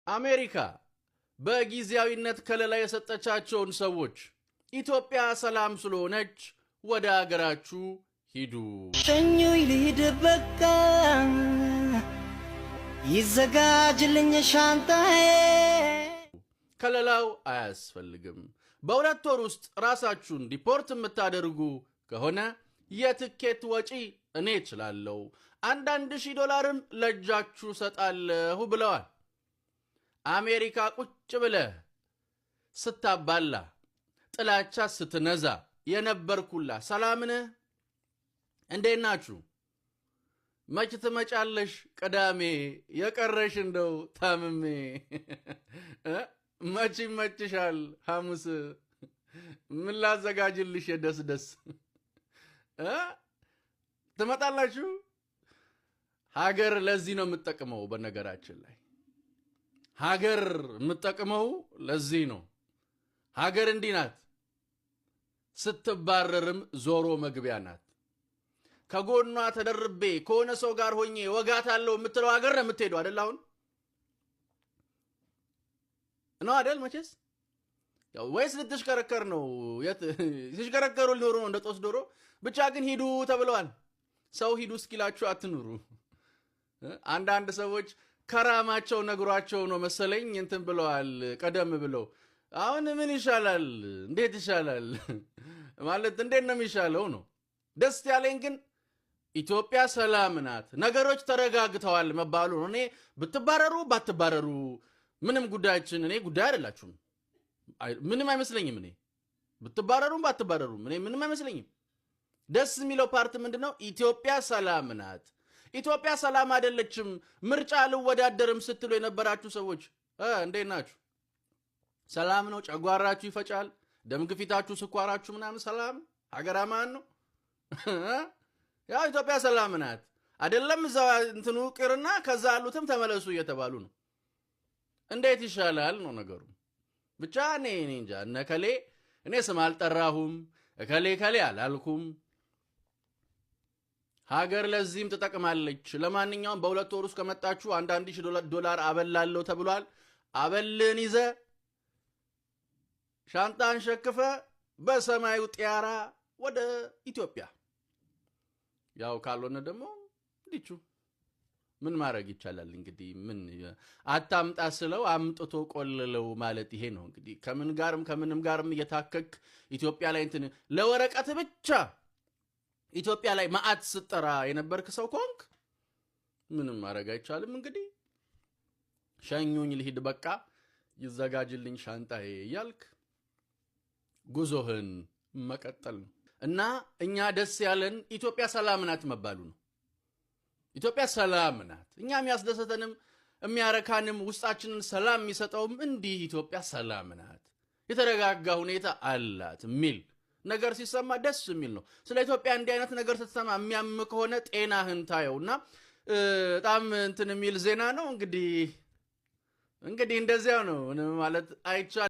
አሜሪካ በጊዜያዊነት ከለላ የሰጠቻቸውን ሰዎች ኢትዮጵያ ሰላም ስለሆነች ወደ አገራችሁ ሂዱ ሸኙኝ ልሂድ በቃ ይዘጋጅልኝ ሻንጣዬ ከለላው አያስፈልግም በሁለት ወር ውስጥ ራሳችሁን ዲፖርት የምታደርጉ ከሆነ የትኬት ወጪ እኔ እችላለሁ $1,000 ለጃችሁ ሰጣለሁ ብለዋል አሜሪካ ቁጭ ብለህ ስታባላ ጥላቻ ስትነዛ የነበርኩላ ሰላምነ እንዴት ናችሁ መች ትመጫለሽ ቅዳሜ የቀረሽ እንደው ታምሜ መች ይመችሻል ሐሙስ ምን ላዘጋጅልሽ የደስደስ ትመጣላችሁ ሀገር ለዚህ ነው የምትጠቅመው በነገራችን ላይ ሀገር የምትጠቅመው ለዚህ ነው ሀገር እንዲህ ናት ስትባረርም ዞሮ መግቢያ ናት ከጎኗ ተደርቤ ከሆነ ሰው ጋር ሆኜ ወጋታለሁ የምትለው ሀገር ነው የምትሄደው አይደል አሁን ነው አይደል መቼስ ያው ወይስ ልትሽከረከር ነው ሲሽከረከሩ ሊኖሩ ነው እንደ ጦስ ዶሮ ብቻ ግን ሂዱ ተብለዋል ሰው ሂዱ እስኪላችሁ አትኑሩ አንዳንድ ሰዎች ከራማቸው ነግሯቸው ነው መሰለኝ እንትን ብለዋል ቀደም ብለው አሁን ምን ይሻላል እንዴት ይሻላል ማለት እንዴት ነው የሚሻለው ነው ደስ ያለኝ ግን ኢትዮጵያ ሰላም ናት ነገሮች ተረጋግተዋል መባሉ ነው እኔ ብትባረሩ ባትባረሩ ምንም ጉዳያችን እኔ ጉዳይ አይደላችሁም ምንም አይመስለኝም እኔ ብትባረሩም ባትባረሩም እኔ ምንም አይመስለኝም ደስ የሚለው ፓርት ምንድነው ኢትዮጵያ ሰላም ናት ኢትዮጵያ ሰላም አይደለችም ምርጫ ልወዳደርም ስትሉ የነበራችሁ ሰዎች እንዴት ናችሁ ሰላም ነው ጨጓራችሁ ይፈጫል ደም ግፊታችሁ ስኳራችሁ ምናምን ሰላም ሀገር አማን ነው ያው ኢትዮጵያ ሰላም ናት አይደለም እዛው እንትኑ ቅርና ከዛ ያሉትም ተመለሱ እየተባሉ ነው እንዴት ይሻላል ነው ነገሩ ብቻ እኔ እንጃ እነከሌ እኔ ስም አልጠራሁም ከሌ አላልኩም ሀገር ለዚህም ተጠቅማለች ለማንኛውም በሁለት ወር ውስጥ ከመጣችሁ $1,000 አበላለሁ ተብሏል አበልን ይዘ ሻንጣን ሸክፈ በሰማዩ ጢያራ ወደ ኢትዮጵያ ያው ካልሆነ ደግሞ እንዲቹ ምን ማድረግ ይቻላል እንግዲህ ምን አታምጣ ስለው አምጥቶ ቆልለው ማለት ይሄ ነው እንግዲህ ከምንም ጋርም እየታከክ ኢትዮጵያ ላይ እንትን ለወረቀት ብቻ ኢትዮጵያ ላይ ማአት ስጠራ የነበርክ ሰው ኮንክ ምንም ማድረግ አይቻልም እንግዲህ ሸኙኝ ልሂድ በቃ ይዘጋጅልኝ ሻንጣዬ ያልክ ጉዞህን መቀጠል ነው እና እኛ ደስ ያለን ኢትዮጵያ ሰላም ናት መባሉ ነው ኢትዮጵያ ሰላም ናት እኛም ያስደሰተንም የሚያረካንም ውስጣችንን ሰላም የሚሰጠውም እንዲህ ኢትዮጵያ ሰላም ናት የተረጋጋ ሁኔታ አላት ሚል ነገር ሲሰማ ደስ የሚል ነው ስለ ኢትዮጵያ እንዲህ አይነት ነገር ስትሰማ የሚያም ከሆነ ጤናህን ታየውና በጣም እንትን የሚል ዜና ነው እንግዲህ እንደዚያው ነው ማለት አይቻልም